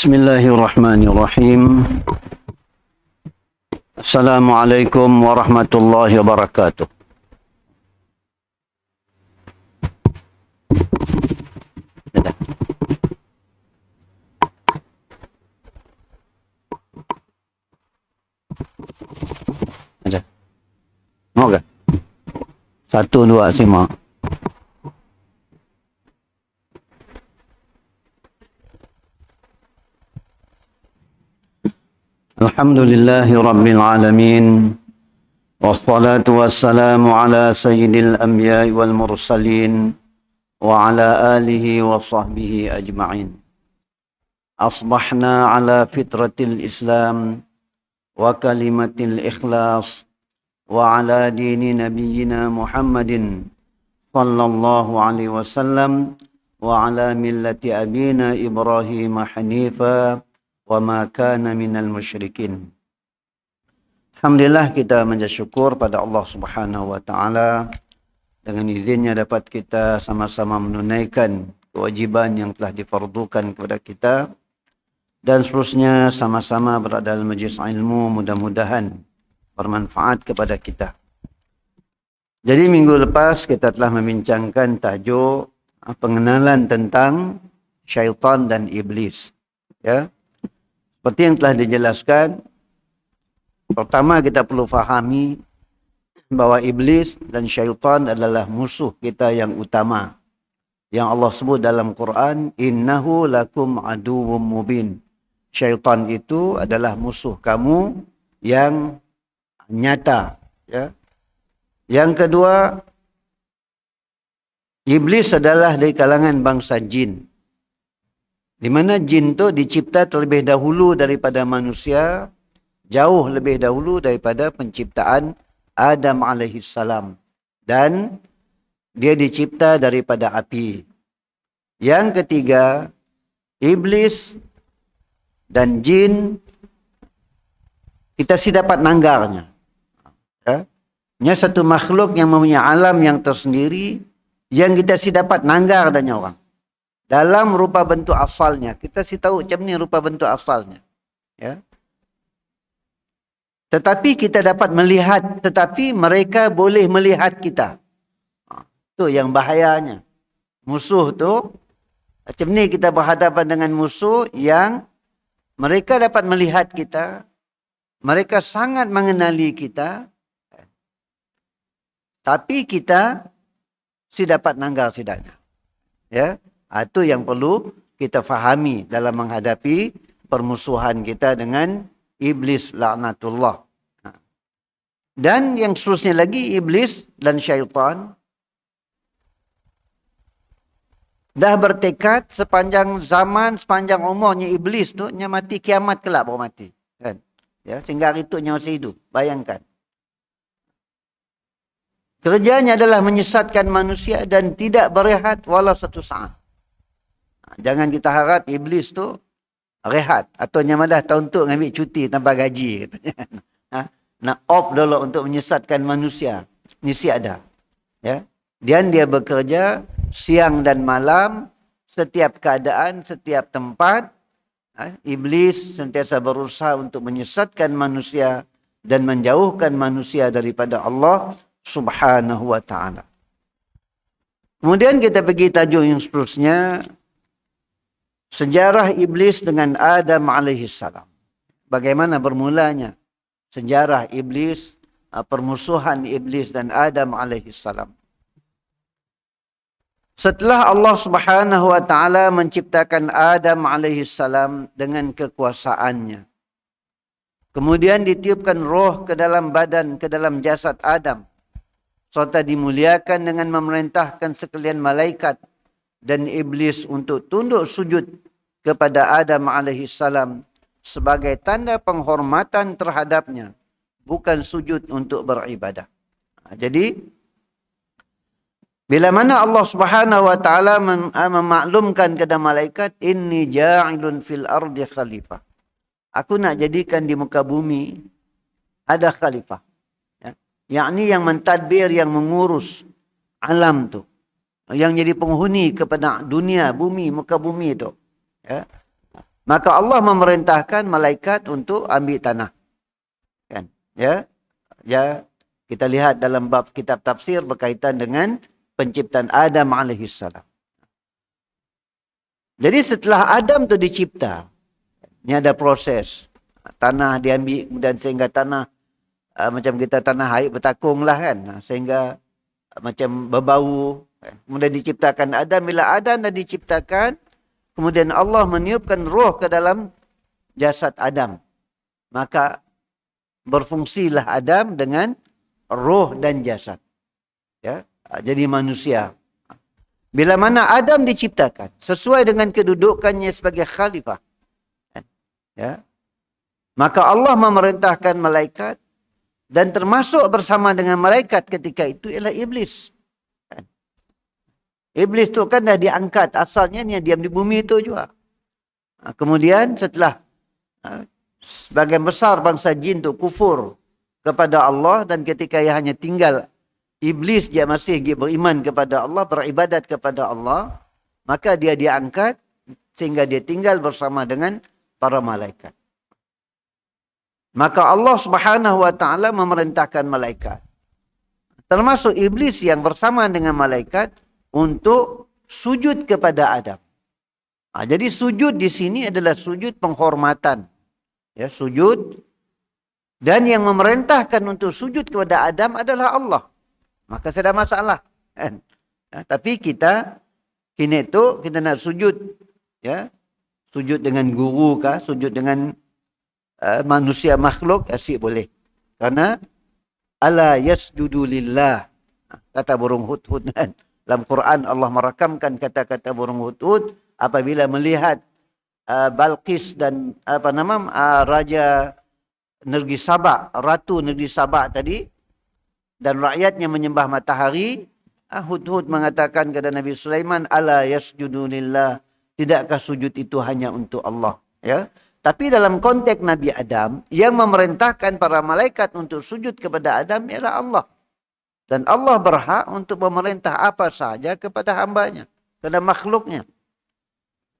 Bismillahirrahmanirrahim. Assalamualaikum warahmatullahi wabarakatuh. Ada. Mau ke? 1, 2, simak. Alhamdulillahi Rabbil Alamin. Wassalatu wassalamu ala sayyidil anbiya'i wal mursalin wa ala alihi wa sahbihi ajma'in. Asbahna ala fitratil Islam wa kalimatil ikhlas wa ala dini nabiyyina Muhammadin sallallahu alaihi wasallam wa ala millati abina Ibrahim hanifa wa ma kana minal musyrikin. Alhamdulillah, kita mengucap syukur pada Allah Subhanahu wa taala dengan izinnya dapat kita sama-sama menunaikan kewajiban yang telah difardukan kepada kita dan seterusnya sama-sama berada dalam majlis ilmu, mudah-mudahan bermanfaat kepada kita. Jadi minggu lepas kita telah membincangkan tajuk pengenalan tentang syaitan dan iblis, ya. Seperti yang telah dijelaskan, pertama kita perlu fahami bahawa iblis dan syaitan adalah musuh kita yang utama. Yang Allah sebut dalam Quran, innahu lakum aduwwum mubin. Syaitan itu adalah musuh kamu yang nyata. Ya. Yang kedua, iblis adalah dari kalangan bangsa jin. Di mana jin itu dicipta terlebih dahulu daripada manusia, jauh lebih dahulu daripada penciptaan Adam alaihissalam. Dan dia dicipta daripada api. Yang ketiga, iblis dan jin kita sih dapat nanggarnya. Ya. Ini satu makhluk yang mempunyai alam yang tersendiri yang kita sih dapat nanggar adanya orang. Dalam rupa bentuk asalnya. Kita sih tahu macam ni rupa bentuk asalnya. Ya. Tetapi kita dapat melihat, tetapi mereka boleh melihat kita. Itu yang bahayanya. Musuh tu, macam ni kita berhadapan dengan musuh yang mereka dapat melihat kita. Mereka sangat mengenali kita. Tapi kita si dapat nanggar sidaknya. Ya. Itu yang perlu kita fahami dalam menghadapi permusuhan kita dengan iblis laknatullah. Dan yang seterusnya lagi, iblis dan syaitan dah bertekad sepanjang zaman, sepanjang umurnya iblis tu, nya mati kiamat kelak baru mati. Kan? Ya, sehingga hari itu nya masih hidup. Bayangkan. Kerjanya adalah menyesatkan manusia dan tidak berehat walau satu saat. Jangan kita harap iblis tu rehat atau nyamalah tahun tu ngambil cuti tanpa gaji katanya. Nak off dulu untuk menyesatkan manusia. Mesti ada. Ya. Dan dia bekerja siang dan malam, setiap keadaan, setiap tempat. Iblis sentiasa berusaha untuk menyesatkan manusia dan menjauhkan manusia daripada Allah Subhanahu wa taala. Kemudian kita pergi tajuk yang seterusnya, sejarah iblis dengan Adam alaihissalam. Bagaimana bermulanya sejarah iblis, permusuhan iblis dan Adam alaihissalam. Setelah Allah Subhanahu wa taala menciptakan Adam alaihissalam dengan kekuasaannya. Kemudian ditiupkan roh ke dalam badan, ke dalam jasad Adam. Serta dimuliakan dengan memerintahkan sekalian malaikat dan iblis untuk tunduk sujud kepada Adam alaihissalam sebagai tanda penghormatan terhadapnya, bukan sujud untuk beribadah. Jadi bila mana Allah Subhanahu wa taala memaklumkan kepada malaikat, inni ja'ilun fil ardi khalifah. Aku nak jadikan di muka bumi ada khalifah. Ya. Yakni yang mentadbir, yang mengurus alam tu. Yang jadi penghuni kepada dunia, bumi, muka bumi itu. Ya. Maka Allah memerintahkan malaikat untuk ambil tanah. Kan? Ya. Ya, kita lihat dalam bab kitab tafsir berkaitan dengan penciptaan Adam alaihissalam. Jadi setelah Adam tu dicipta, ini ada proses. Tanah diambil dan sehingga tanah macam kita tanah air bertakung lah kan. Sehingga macam berbau. Kemudian diciptakan Adam. Bila Adam dah diciptakan, kemudian Allah meniupkan roh ke dalam jasad Adam. Maka berfungsilah Adam dengan roh dan jasad. Ya, jadi manusia. Bila mana Adam diciptakan sesuai dengan kedudukannya sebagai khalifah, ya, maka Allah memerintahkan malaikat dan termasuk bersama dengan malaikat ketika itu ialah iblis. Iblis tu kan dah diangkat, asalnya dia diam di bumi itu juga. Kemudian setelah sebagian besar bangsa jin tu kufur kepada Allah, dan ketika ia hanya tinggal iblis dia masih beriman kepada Allah, beribadat kepada Allah, maka dia diangkat sehingga dia tinggal bersama dengan para malaikat. Maka Allah Subhanahu wa taala memerintahkan malaikat, termasuk iblis yang bersama dengan malaikat, untuk sujud kepada Adam. Jadi sujud di sini adalah sujud penghormatan. Ya, sujud. Dan yang memerintahkan untuk sujud kepada Adam adalah Allah. Maka tidak masalah. Kan? Tapi kita kini tu kita nak sujud, ya, sujud dengan guru kah, sujud dengan manusia makhluk, asyik boleh. Karena ala yasjudu lillah, kata burung hudhud kan. Dalam Quran Allah merakamkan kata-kata burung hudhud apabila melihat Balqis dan raja negeri Sabak, ratu negeri Sabak tadi, dan rakyatnya menyembah matahari, Hudhud mengatakan kepada Nabi Sulaiman, ala yasjudu lillah, tidakkah sujud itu hanya untuk Allah? Ya. Tapi dalam konteks Nabi Adam, yang memerintahkan para malaikat untuk sujud kepada Adam ialah Allah. Dan Allah berhak untuk memerintah apa sahaja kepada hambanya, kepada makhluknya.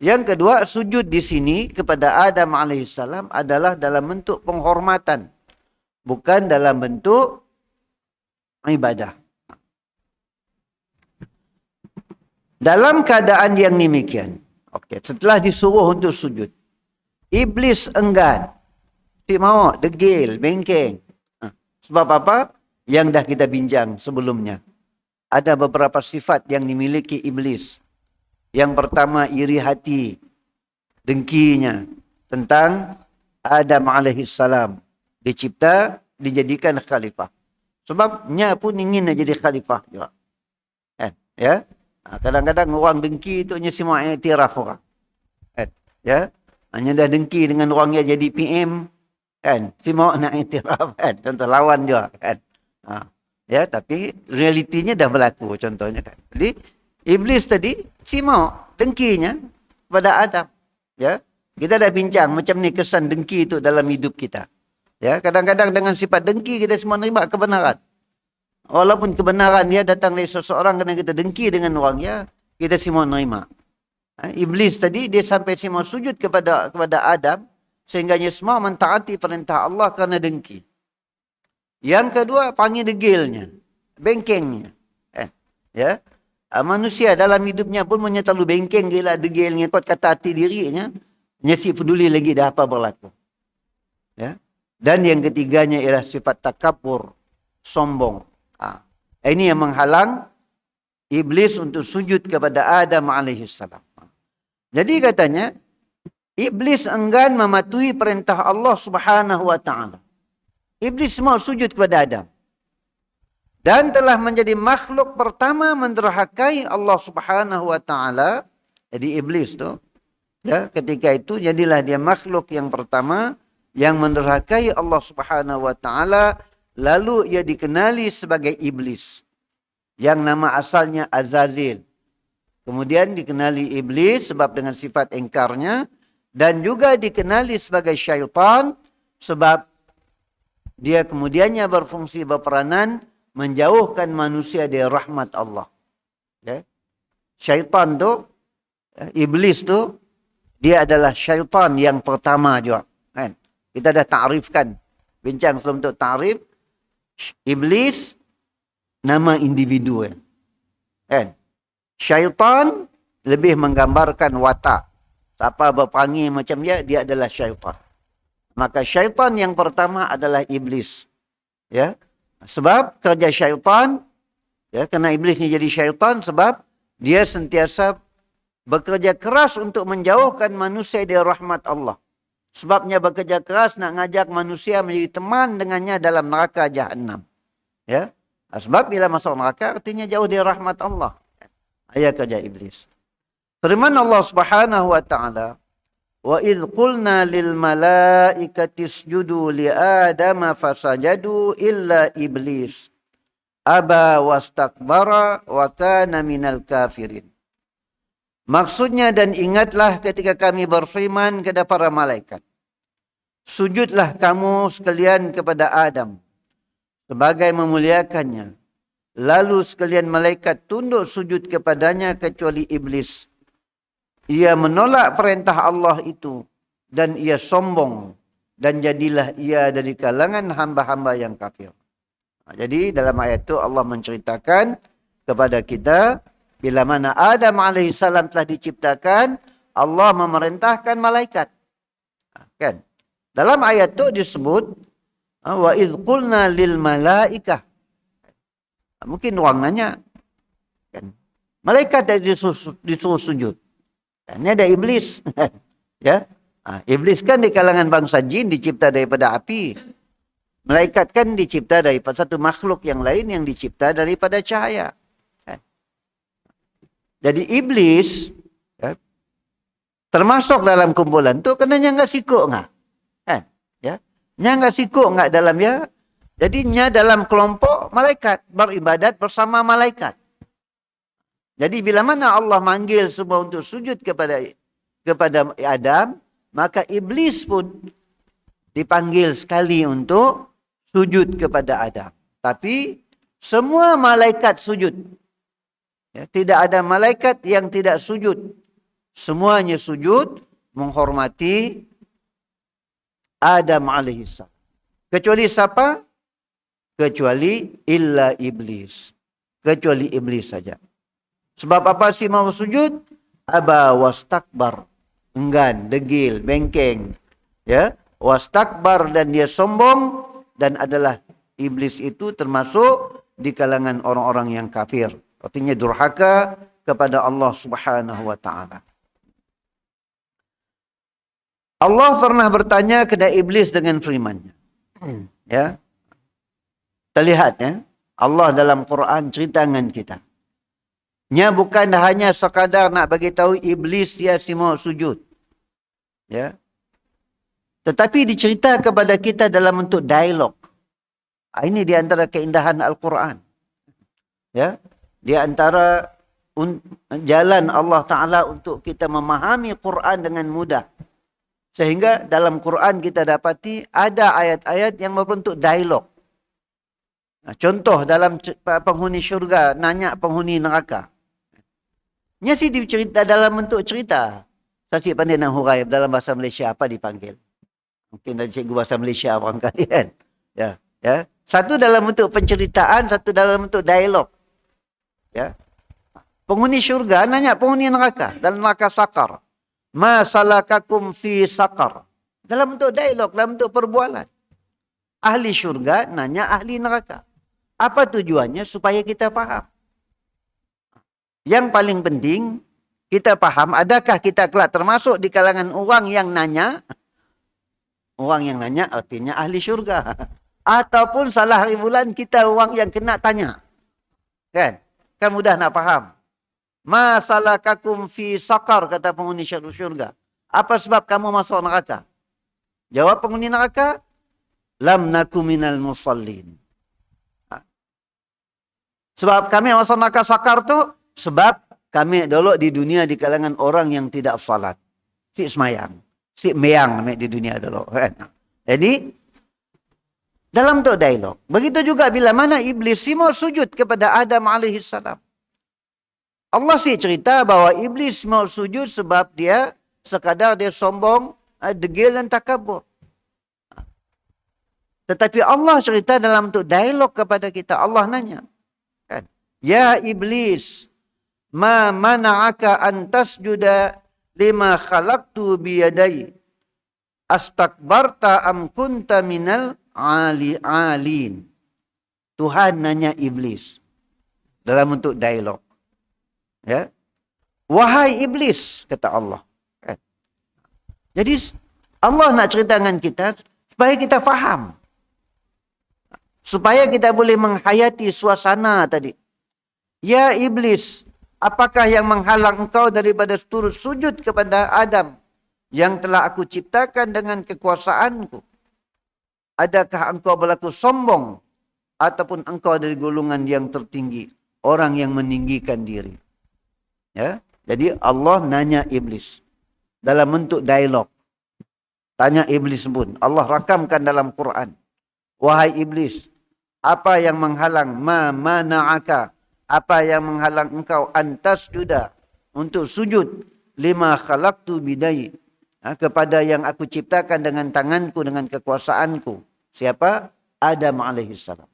Yang kedua, sujud di sini kepada Adam alaihissalam adalah dalam bentuk penghormatan, bukan dalam bentuk ibadah. Dalam keadaan yang demikian, setelah disuruh untuk sujud, iblis enggan, tak mau, degil, bengkeng. Sebab apa? Yang dah kita bincang sebelumnya. Ada beberapa sifat yang dimiliki iblis. Yang pertama, iri hati, dengkinya tentang Adam alaihissalam. Dicipta, dijadikan khalifah. Sebabnya pun ingin nak jadi khalifah juga. Ya? Kadang-kadang orang dengki itu hanya semua iktiraf orang. Ya? Hanya dah dengki dengan orang yang jadi PM. Kan? Semua nak iktiraf. Kan? Contoh lawan juga. Kan? Ya, tapi realitinya dah berlaku contohnya kan. Jadi iblis tadi semua dengkinya kepada Adam. Ya, kita dah bincang macam ni kesan dengki itu dalam hidup kita. Ya, kadang-kadang dengan sifat dengki kita semua nerima kebenaran. Walaupun kebenaran dia datang dari seseorang, kerana kita dengki dengan orang ya, kita semua nerima. Iblis tadi dia sampai semua sujud kepada Adam sehingga dia semua mentaati perintah Allah kerana dengki. Yang kedua, panggil degilnya, bengkengnya. Ya. Manusia dalam hidupnya pun punya terlalu bengkeng gila, degilnya, kuat kata hati dirinya, nyesi peduli lagi dah apa berlaku. Ya. Dan yang ketiganya ialah sifat takabur, sombong. Ini yang menghalang iblis untuk sujud kepada Adam alaihissalam. Jadi katanya, iblis enggan mematuhi perintah Allah Subhanahu wa taala. Iblis mau sujud kepada Adam. Dan telah menjadi makhluk pertama menderhakai Allah Subhanahu wa taala. Jadi iblis tu, ya, ketika itu jadilah dia makhluk yang pertama yang menderhakai Allah Subhanahu wa taala, lalu ia dikenali sebagai iblis. Yang nama asalnya Azazil. Kemudian dikenali iblis sebab dengan sifat engkarnya, dan juga dikenali sebagai syaitan sebab dia kemudiannya berfungsi berperanan menjauhkan manusia dari rahmat Allah. Ya. Syaitan tu, iblis tu, Dia adalah syaitan yang pertama juga. Kan? Kita dah ta'rifkan. Bincang sebelum untuk ta'rif. Iblis, nama individu. Kan? Syaitan lebih menggambarkan watak. Siapa berperangi macam dia adalah syaitan. Maka syaitan yang pertama adalah iblis. Ya. Sebab kerja syaitan, ya, kerana iblis ni jadi syaitan sebab dia sentiasa bekerja keras untuk menjauhkan manusia dari rahmat Allah. Sebabnya bekerja keras nak ngajak manusia menjadi teman dengannya dalam neraka Jahannam. Ya. Sebab bila masuk neraka artinya jauh dari rahmat Allah. Ayat kerja iblis. Firman Allah Subhanahu wa taala, "Wa idh qulna lil malaikati isjudu li Adama fasajadu illa iblis aba wastakbara wa kana minal kafirin." Maksudnya, dan ingatlah ketika kami berfirman kepada para malaikat, sujudlah kamu sekalian kepada Adam sebagai memuliakannya. Lalu sekalian malaikat tunduk sujud kepadanya kecuali iblis. Ia menolak perintah Allah itu dan ia sombong dan jadilah ia dari kalangan hamba-hamba yang kafir. Jadi dalam ayat itu Allah menceritakan kepada kita bila mana Adam AS telah diciptakan, Allah memerintahkan malaikat. Kan? Dalam ayat itu disebut, wa idh qulna lil malaikah. Mungkin orang nanya. Kan? Malaikat disuruh sujud. Ini ada iblis. Ya? Iblis kan di kalangan bangsa jin dicipta daripada api. Malaikat kan dicipta daripada satu makhluk yang lain yang dicipta daripada cahaya. Jadi iblis ya, termasuk dalam kumpulan tu kena nya enggak sikuk enggak. Kan? Ya. Nya enggak sikuk enggak dalam ya. Jadi nya dalam kelompok malaikat, beribadat bersama malaikat. Jadi bila mana Allah manggil semua untuk sujud kepada Adam, maka iblis pun dipanggil sekali untuk sujud kepada Adam. Tapi semua malaikat sujud. Ya, tidak ada malaikat yang tidak sujud. Semuanya sujud menghormati Adam AS. Kecuali siapa? Kecuali illa iblis. Kecuali iblis saja. Sebab apa sih mau sujud? Aba wastakbar. Enggan, degil, bengkeng. Ya, wastakbar dan dia sombong dan adalah iblis itu termasuk di kalangan orang-orang yang kafir. Artinya durhaka kepada Allah Subhanahu wa taala. Allah pernah bertanya kepada iblis dengan firman-Nya. Ya. Terlihat ya, Allah dalam Quran cerita dengan kita. Nya bukan hanya sekadar nak bagi tahu iblis dia semua sujud. Ya. Tetapi dicerita kepada kita dalam bentuk dialog. Ini di antara keindahan Al-Quran. Ya. Di antara jalan Allah Ta'ala untuk kita memahami Quran dengan mudah. Sehingga dalam Quran kita dapati ada ayat-ayat yang berbentuk dialog. Contoh dalam penghuni syurga nanya penghuni neraka. Nya sih dicerita dalam bentuk cerita. Saya cik pandai nak hurai dalam bahasa Malaysia apa dipanggil. Mungkin dari cikgu bahasa Malaysia barangkali kan. Ya, ya. Satu dalam bentuk penceritaan, satu dalam bentuk dialog. Ya. Penghuni syurga nanya penghuni neraka dalam neraka sakar. Ma salakakum fi sakar. Dalam bentuk dialog, dalam bentuk perbualan. Ahli syurga nanya ahli neraka. Apa tujuannya? Supaya kita faham. Yang paling penting kita faham, adakah kita kelak termasuk di kalangan orang yang nanya? Orang yang nanya artinya ahli syurga. Ataupun salah hari bulan kita orang yang kena tanya. Kan? Kan mudah nak faham. Ma salakakum fi sakar, kata penghuni syurga. Apa sebab kamu masuk neraka? Jawab penghuni neraka, lam naku minal musallin. Sebab kami masuk neraka sakar tu, sebab kami dulu di dunia di kalangan orang yang tidak salat. Si semayang. Si meyang kami di dunia dulu. Jadi, dalam tu dialog. Begitu juga bila mana iblis semua sujud kepada Adam AS. Allah sih cerita bahawa iblis mau sujud sebab dia sekadar dia sombong, degil dan takabur. Tetapi Allah cerita dalam bentuk dialog kepada kita. Allah nanya, kan? Ya iblis, ma mana'aka an tasjuda lima khalaqtu biyadai. Astakbarta am kunta minal alin. Tuhan nanya iblis dalam bentuk dialog. Ya. Wahai iblis, kata Allah. Kan? Jadi Allah nak cerita dengan kita supaya kita faham. Supaya kita boleh menghayati suasana tadi. Ya iblis, apakah yang menghalang engkau daripada turut sujud kepada Adam yang telah aku ciptakan dengan kekuasaanku? Adakah engkau berlaku sombong ataupun engkau dari golongan yang tertinggi, orang yang meninggikan diri? Ya, jadi Allah nanya iblis dalam bentuk dialog. Tanya iblis pun, Allah rakamkan dalam Quran. Wahai iblis, apa yang menghalang mana'aka, apa yang menghalang engkau antas juda untuk sujud lima khalaqtu bidai, kepada yang aku ciptakan dengan tanganku, dengan kekuasaanku. Siapa? Adam alaihissalam.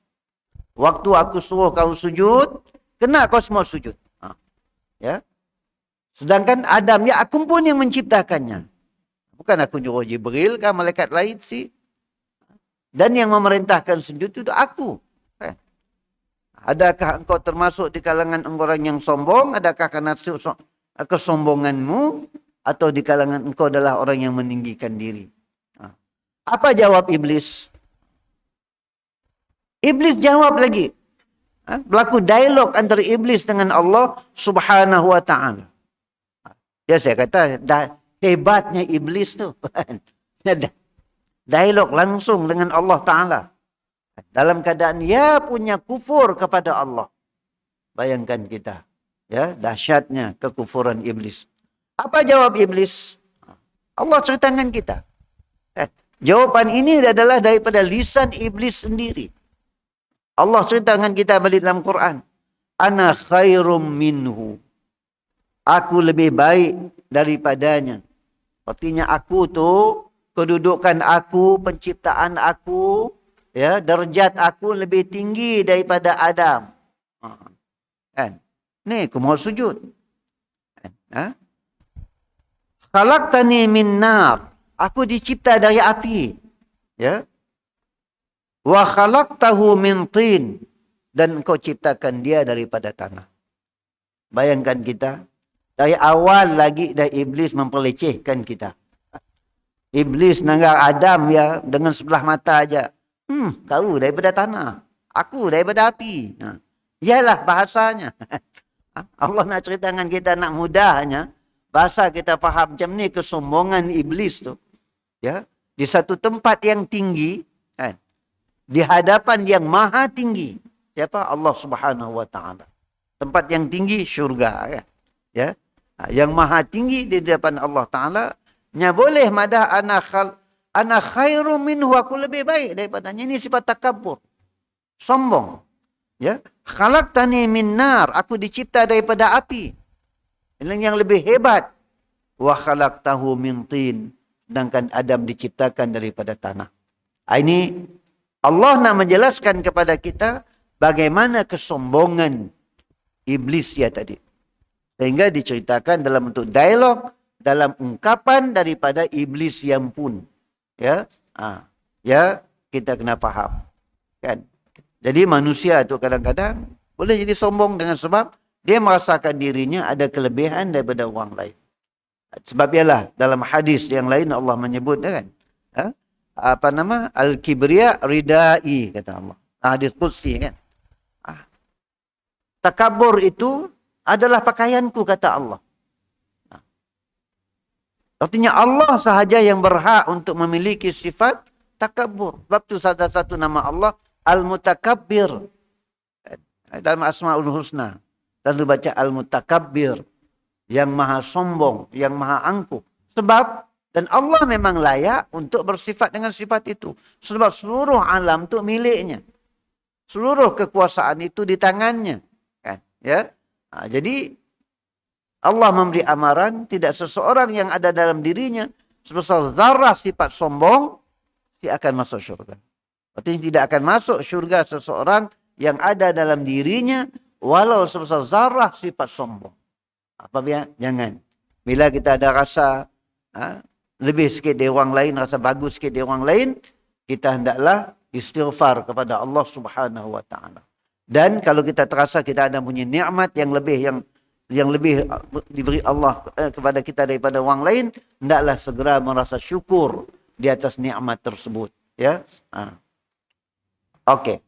Waktu aku suruh kau sujud, kena kau semua sujud. Ya. Sedangkan Adam, ya aku pun yang menciptakannya. Bukan aku nyuruh Jibril kan, malaikat lain sih. Dan yang memerintahkan sujud itu aku. Adakah engkau termasuk di kalangan orang yang sombong? Adakah karena kesombonganmu? Atau di kalangan engkau adalah orang yang meninggikan diri? Apa jawab iblis? Iblis jawab lagi. Berlaku dialog antara iblis dengan Allah subhanahu wa ta'ala. Ya saya kata, hebatnya iblis tu. Dialog langsung dengan Allah Ta'ala. Dalam keadaan ia punya kufur kepada Allah. Bayangkan kita. Ya, dahsyatnya kekufuran iblis. Apa jawab iblis? Allah ceritakan kita. Jawapan ini adalah daripada lisan iblis sendiri. Allah ceritakan kita balik dalam Quran. Ana khairum minhu. Aku lebih baik daripadanya. Artinya aku tu, kedudukan aku, penciptaan aku, ya, derajat aku lebih tinggi daripada Adam. Kan? Ni aku mau sujud. Kan? Khalaqtani min nar. Aku dicipta dari api. Ya. Wa khalaqtahu min tin. Dan engkau ciptakan dia daripada tanah. Bayangkan kita. Dari awal lagi dah iblis memperlecehkan kita. Iblis nanggap Adam ya dengan sebelah mata aja. Kau daripada tanah. Aku daripada api. Yalah bahasanya. Allah nak cerita dengan kita nak mudahnya. Bahasa kita faham macam ni kesombongan iblis tu. Ya, di satu tempat yang tinggi. Kan? Di hadapan yang maha tinggi. Siapa? Allah subhanahu wa ta'ala. Tempat yang tinggi syurga. Kan? Ya. Yang maha tinggi di hadapan Allah Ta'ala. Nya boleh madah ana khairum minhu, aku lebih baik daripadanya. Ini sifat takabur. Sombong. Ya. Khalaqtani min nar. Aku dicipta daripada api. Yang lebih hebat. Wa khalaqtahu min tin. Sedangkan Adam diciptakan daripada tanah. Ini Allah nak menjelaskan kepada kita bagaimana kesombongan iblis ya tadi. Sehingga diceritakan dalam bentuk dialog, dalam ungkapan daripada iblis yang pun. Ya, ya kita kena faham. Kan? Jadi manusia itu kadang-kadang boleh jadi sombong dengan sebab dia merasakan dirinya ada kelebihan daripada orang lain. Sebab ialah dalam hadis yang lain Allah menyebut kan. Apa nama? Al-kibriya ridai kata Allah. Hadis qudsi kan. Takabur itu adalah pakaianku kata Allah. Artinya Allah sahaja yang berhak untuk memiliki sifat takabur. Sebab itu salah satu nama Allah Al-Mutakabbir. Dalam Asma'ul Husna. Lalu baca Al-Mutakabbir. Yang maha sombong, yang maha angkuh. Sebab, dan Allah memang layak untuk bersifat dengan sifat itu. Sebab seluruh alam itu miliknya. Seluruh kekuasaan itu di tangannya. Kan? Ya. Jadi, Allah memberi amaran, tidak seseorang yang ada dalam dirinya sebesar zarah sifat sombong, dia akan masuk syurga. Artinya tidak akan masuk syurga seseorang yang ada dalam dirinya walau sebesar zarah sifat sombong. Apa dia? Jangan. Bila kita ada rasa lebih sikit dari orang lain, rasa bagus sikit dari orang lain, kita hendaklah istighfar kepada Allah Subhanahu wa taala. Dan kalau kita terasa kita ada punya nikmat yang lebih diberi Allah kepada kita daripada orang lain, hendaklah segera merasa syukur di atas nikmat tersebut, ya. Okey.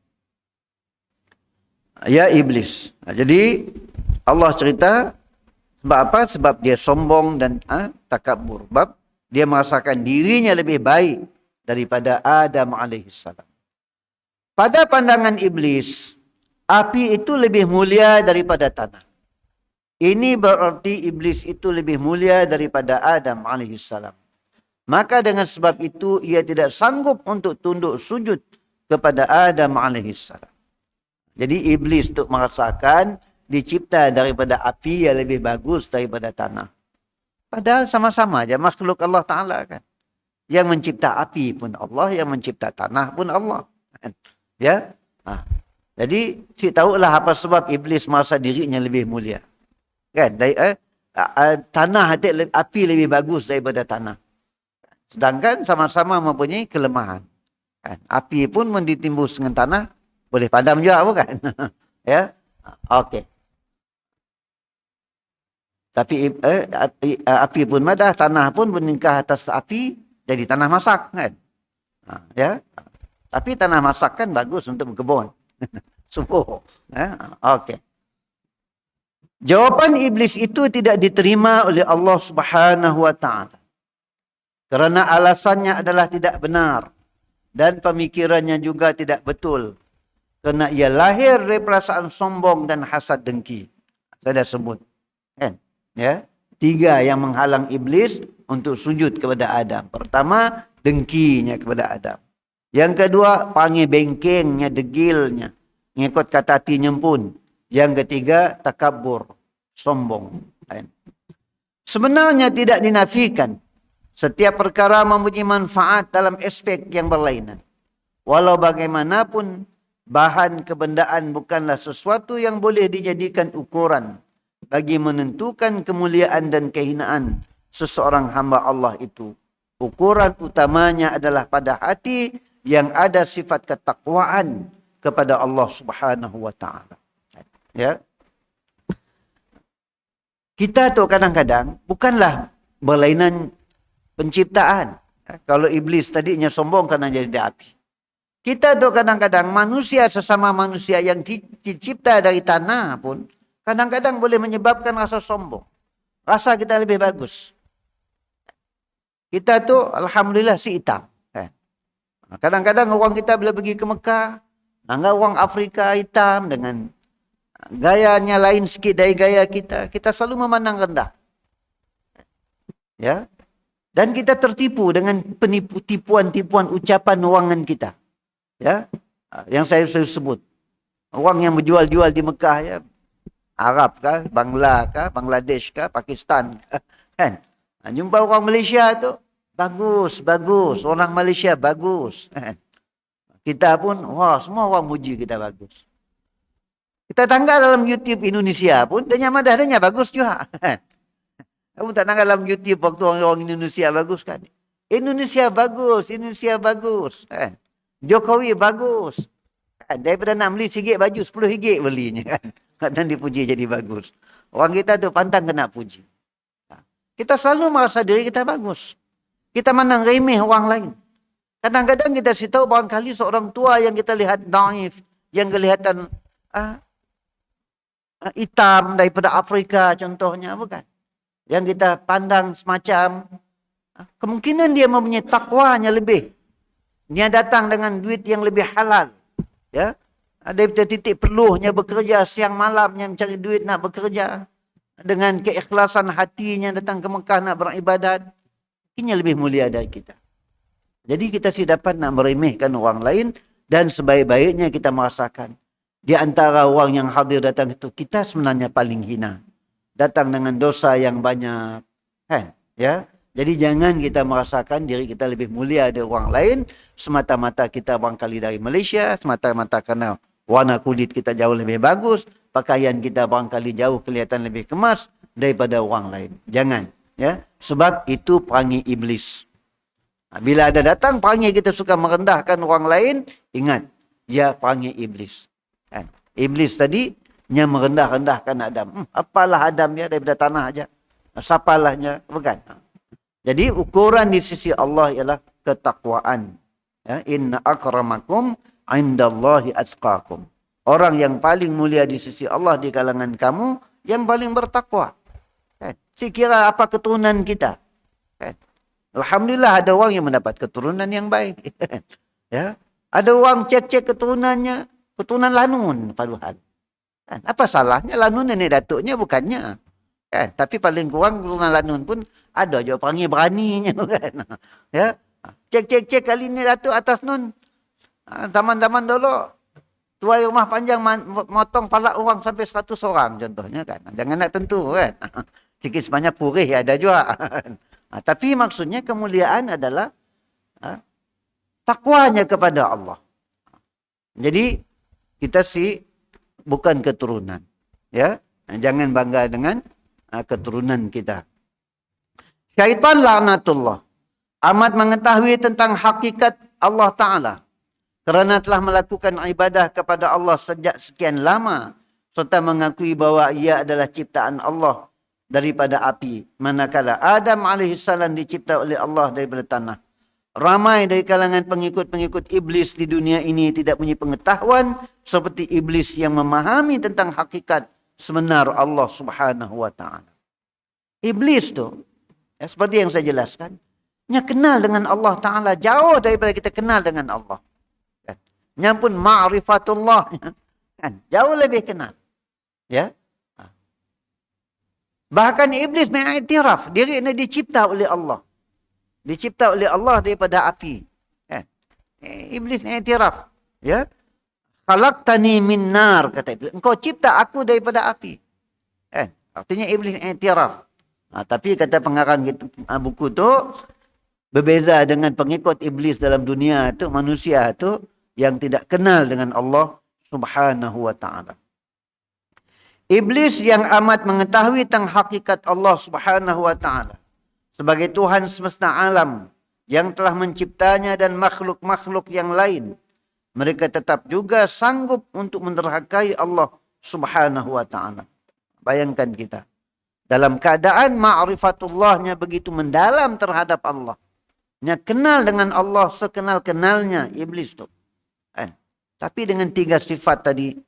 Ya iblis. Jadi Allah cerita sebab apa? Sebab dia sombong dan takabur. Sebab dia merasakan dirinya lebih baik daripada Adam alaihissalam. Pada pandangan iblis, api itu lebih mulia daripada tanah. Ini berarti iblis itu lebih mulia daripada Adam alaihissalam. Maka dengan sebab itu ia tidak sanggup untuk tunduk sujud kepada Adam alaihissalam. Jadi iblis untuk merasakan dicipta daripada api yang lebih bagus daripada tanah. Padahal sama-sama aja makhluk Allah Ta'ala kan. Yang mencipta api pun Allah, yang mencipta tanah pun Allah. Ya. Jadi si tahulah apa sebab iblis merasa dirinya lebih mulia. Kan? Tanah api lebih bagus daripada tanah. Sedangkan sama-sama mempunyai kelemahan. Kan? Api pun ditimbus dengan tanah boleh padam juga bukan? Ya. Okey. Tapi api pun madah, tanah pun meningkah atas api jadi tanah masak kan. Ya. Tapi tanah masak kan bagus untuk berkebun. Subur. Ya. Okey. Jawapan iblis itu tidak diterima oleh Allah Subhanahu wa taala. Kerana alasannya adalah tidak benar dan pemikirannya juga tidak betul. Kerana ia lahir dari perasaan sombong dan hasad dengki. Saya dah sebut. Kan? Ya. 3 yang menghalang iblis untuk sujud kepada Adam. Pertama, dengkinya kepada Adam. Yang kedua, panggil bengkengnya, degilnya. Ngikut kata hati nyempun. Yang ketiga, takabur, sombong. Kan? Sebenarnya tidak dinafikan. Setiap perkara mempunyai manfaat dalam aspek yang berlainan. Walau bagaimanapun, bahan kebendaan bukanlah sesuatu yang boleh dijadikan ukuran bagi menentukan kemuliaan dan kehinaan seseorang hamba Allah itu. Ukuran utamanya adalah pada hati yang ada sifat ketakwaan kepada Allah Subhanahu wa taala. Ya. Kita tu kadang-kadang bukanlah berlainan penciptaan. Kalau iblis tadinya sombong kerana jadi api. Kita tu kadang-kadang manusia sesama manusia yang dicipta dari tanah pun kadang-kadang boleh menyebabkan rasa sombong. Rasa kita lebih bagus. Kita tu alhamdulillah si hitam. Kadang-kadang orang kita bila pergi ke Mekah, anggap orang Afrika hitam dengan gayanya lain sikit dari gaya kita. Kita selalu memandang rendah. Ya. Dan kita tertipu dengan tipuan-tipuan ucapan ruangan kita. Ya, yang saya sebut. Orang yang berjual-jual di Mekah ya, Arab kah, Bangladesh kah, Pakistan kah, kan? Jumpa orang Malaysia tu, bagus. Orang Malaysia bagus. Kan? Kita pun, wah semua orang muji kita bagus. Kita tanggal dalam YouTube Indonesia pun, dia madah bagus juga. Kan? Kamu tak tanggal dalam YouTube waktu orang Indonesia bagus kan? Indonesia bagus. Kan? Jokowi bagus. Daripada nak beli RM1 baju, RM10 belinya kan. Dan dipuji jadi bagus. Orang kita tu pantang kena puji. Kita selalu merasa diri kita bagus. Kita mandang remeh orang lain. Kadang-kadang kita tahu barangkali seorang tua yang kita lihat daif, yang kelihatan hitam daripada Afrika contohnya, bukan? Yang kita pandang semacam, kemungkinan dia mempunyai takwanya lebih. Dia datang dengan duit yang lebih halal. Ya. Ada titik perluhnya bekerja siang malamnya mencari duit nak bekerja. Dengan keikhlasan hatinya datang ke Mekah nak beribadat. Ini lebih mulia dari kita. Jadi kita si dapat nak meremehkan orang lain. Dan sebaik-baiknya kita merasakan. Di antara orang yang hadir datang itu, kita sebenarnya paling hina. datang dengan dosa yang banyak. Kan? Ya. Jadi jangan kita merasakan diri kita lebih mulia dari orang lain semata-mata kita barangkali dari Malaysia, semata-mata kerana warna kulit kita jauh lebih bagus, pakaian kita barangkali jauh kelihatan lebih kemas daripada orang lain. Jangan, ya. Sebab itu perangai iblis. Bila ada datang perangai kita suka merendahkan orang lain, ingat, dia perangai iblis. Kan? Iblis tadi nya merendah-rendahkan Adam. Apalah Adamnya daripada tanah aja. Sapalahnya, bukan? Jadi ukuran di sisi Allah ialah ketakwaan. Ya, inna akramakum indallahi atqakum. Orang yang paling mulia di sisi Allah di kalangan kamu yang paling bertakwa. Kan? Sekira apa keturunan kita? Kan? Alhamdulillah ada orang yang mendapat keturunan yang baik. Ya, ada orang cek-cek keturunannya, keturunan lanun paduhan. Kan? Apa salahnya lanun nenek datuknya bukannya? Kan? Tapi paling kurang keturunan lanun pun ada je perangai beraninya kan. Ya. Cek kali ni datuk atas nun. Zaman-zaman dulu tuai rumah panjang motong palak orang sampai 100 orang contohnya kan. Jangan nak tentu kan. Sikit sebanyak purih ada juga. Tapi maksudnya kemuliaan adalah takwanya kepada Allah. Jadi kita bukan keturunan. Ya. Jangan bangga dengan keturunan kita. Syaitan laknatullah amat mengetahui tentang hakikat Allah Ta'ala kerana telah melakukan ibadah kepada Allah sejak sekian lama serta mengakui bahawa ia adalah ciptaan Allah daripada api, manakala Adam AS dicipta oleh Allah daripada tanah. Ramai dari kalangan pengikut-pengikut iblis di dunia ini tidak punya pengetahuan seperti iblis yang memahami tentang hakikat sebenar Allah Subhanahu wa Ta'ala. Iblis tu, ya, seperti yang saya jelaskan, nya kenal dengan Allah Ta'ala jauh daripada kita kenal dengan Allah. Kan? Nya pun ma'rifatullah, kan? Jauh lebih kenal. Ya. Bahkan iblis mengiktiraf diri ini dicipta oleh Allah. Dicipta oleh Allah daripada api. Kan? Iblis mengiktiraf, ya. Khalaqtani min nar, kata iblis. Engkau cipta aku daripada api. Artinya iblis iktiraf. Tapi kata pengarang buku tu, berbeza dengan pengikut iblis dalam dunia tu, manusia tu yang tidak kenal dengan Allah Subhanahu wa Ta'ala. Iblis yang amat mengetahui tentang hakikat Allah Subhanahu wa Ta'ala sebagai Tuhan semesta alam yang telah menciptanya dan makhluk-makhluk yang lain, mereka tetap juga sanggup untuk menderhakai Allah Subhanahu wa Ta'ala. Bayangkan kita. Dalam keadaan ma'rifatullahnya begitu mendalam terhadap Allah. Nya kenal dengan Allah sekenal-kenalnya iblis tu. Kan? Tapi dengan 3 sifat tadi,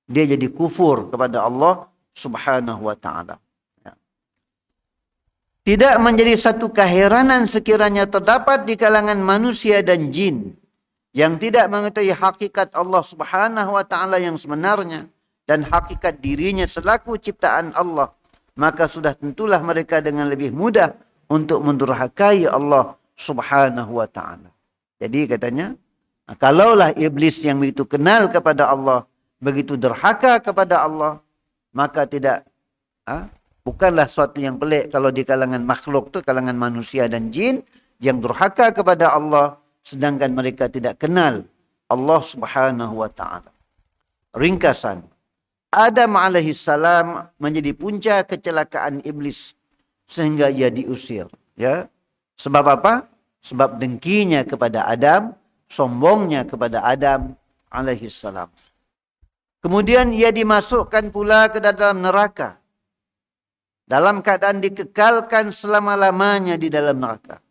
dia jadi kufur kepada Allah Subhanahu wa Ta'ala. Ya. Tidak menjadi satu keheranan sekiranya terdapat di kalangan manusia dan jin yang tidak mengetahui hakikat Allah Subhanahu wa Ta'ala yang sebenarnya dan hakikat dirinya selaku ciptaan Allah, maka sudah tentulah mereka dengan lebih mudah untuk mendurhakai Allah Subhanahu wa Ta'ala. Jadi katanya, kalaulah iblis yang begitu kenal kepada Allah, begitu derhaka kepada Allah, maka bukanlah suatu yang pelik kalau di kalangan makhluk tu, kalangan manusia dan jin yang durhaka kepada Allah, sedangkan mereka tidak kenal Allah Subhanahu wa Ta'ala. Ringkasan, Adam alaihissalam menjadi punca kecelakaan iblis sehingga ia diusir. Ya, sebab apa? Sebab dengkinya kepada Adam, sombongnya kepada Adam alaihissalam. Kemudian ia dimasukkan pula ke dalam neraka, dalam keadaan dikekalkan selama-lamanya di dalam neraka.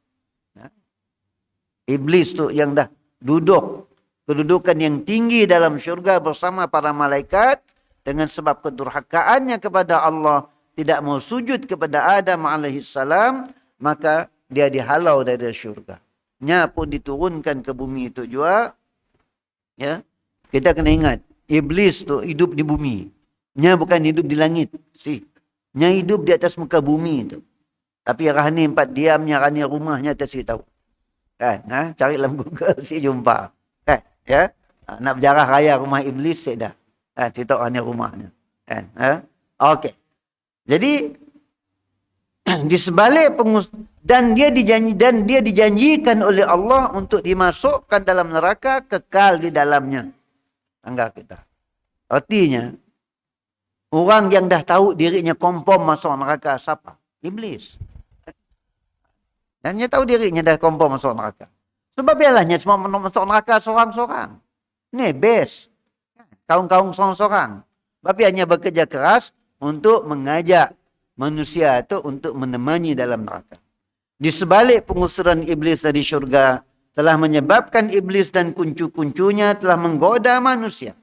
Iblis tu yang dah duduk kedudukan yang tinggi dalam syurga bersama para malaikat, dengan sebab kedurhakaannya kepada Allah, tidak mau sujud kepada Adam alaihissalam, maka dia dihalau dari syurga. Nya pun diturunkan ke bumi itu juga. Ya, kita kena ingat, iblis tu hidup di bumi. Nya bukan hidup di langit. Nya hidup di atas muka bumi itu. Tapi Rahani 4 diamnya, Rahani rumahnya tak si tahu. Kan? Cari dalam Google si jumpa. Kan? Ya? Nak berjarah raya rumah iblis saya dah. Cerita Rahani rumahnya. Kan? Okey. Jadi di sebalik dan dia dijanjikan oleh Allah untuk dimasukkan dalam neraka, kekal di dalamnya. Tangga kita. Artinya orang yang dah tahu dirinya confirm masuk neraka siapa? Iblis. Dan dia tahu dirinya dah confirm masuk neraka. Sebab biarlahnya semua masuk neraka seorang-seorang. Ini best. Kaum-kaum seorang-seorang. Tapi hanya bekerja keras untuk mengajak manusia itu untuk menemani dalam neraka. Di sebalik pengusiran iblis dari syurga telah menyebabkan iblis dan kuncu-kuncunya telah menggoda manusia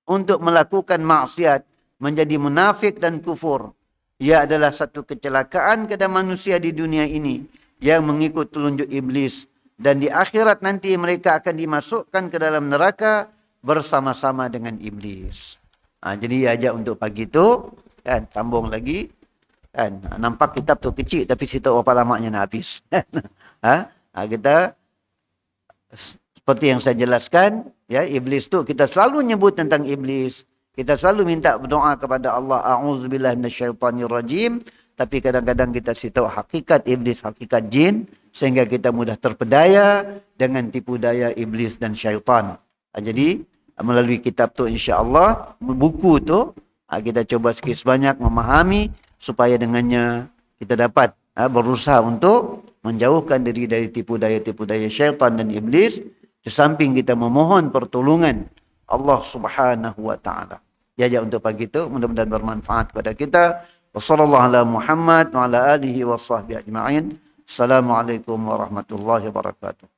untuk melakukan maksiat, menjadi munafik dan kufur. Ia adalah satu kecelakaan kepada manusia di dunia ini yang mengikut telunjuk iblis, dan di akhirat nanti mereka akan dimasukkan ke dalam neraka bersama-sama dengan iblis. Jadi ajak untuk pagi tu, kan, sambung lagi. Kan, nampak kitab tu kecil tapi cerita berapa lamanya nak habis. Kita seperti yang saya jelaskan, ya, iblis tu kita selalu nyebut tentang iblis. Kita selalu minta berdoa kepada Allah, a'udzubillahi minasyaitonirrajim, tapi kadang-kadang kita cerita hakikat iblis, hakikat jin, sehingga kita mudah terpedaya dengan tipu daya iblis dan syaitan. Jadi melalui kitab tu insya-Allah, buku tu kita coba sikit sebanyak memahami supaya dengannya kita dapat berusaha untuk menjauhkan diri dari tipu daya syaitan dan iblis, di samping kita memohon pertolongan Allah Subhanahu wa taala. Diajak untuk pagi itu mudah-mudahan bermanfaat kepada kita. Wassallallahu ala Muhammad wa ala alihi wa sahbihi ajma'in. Assalamualaikum warahmatullahi wabarakatuh.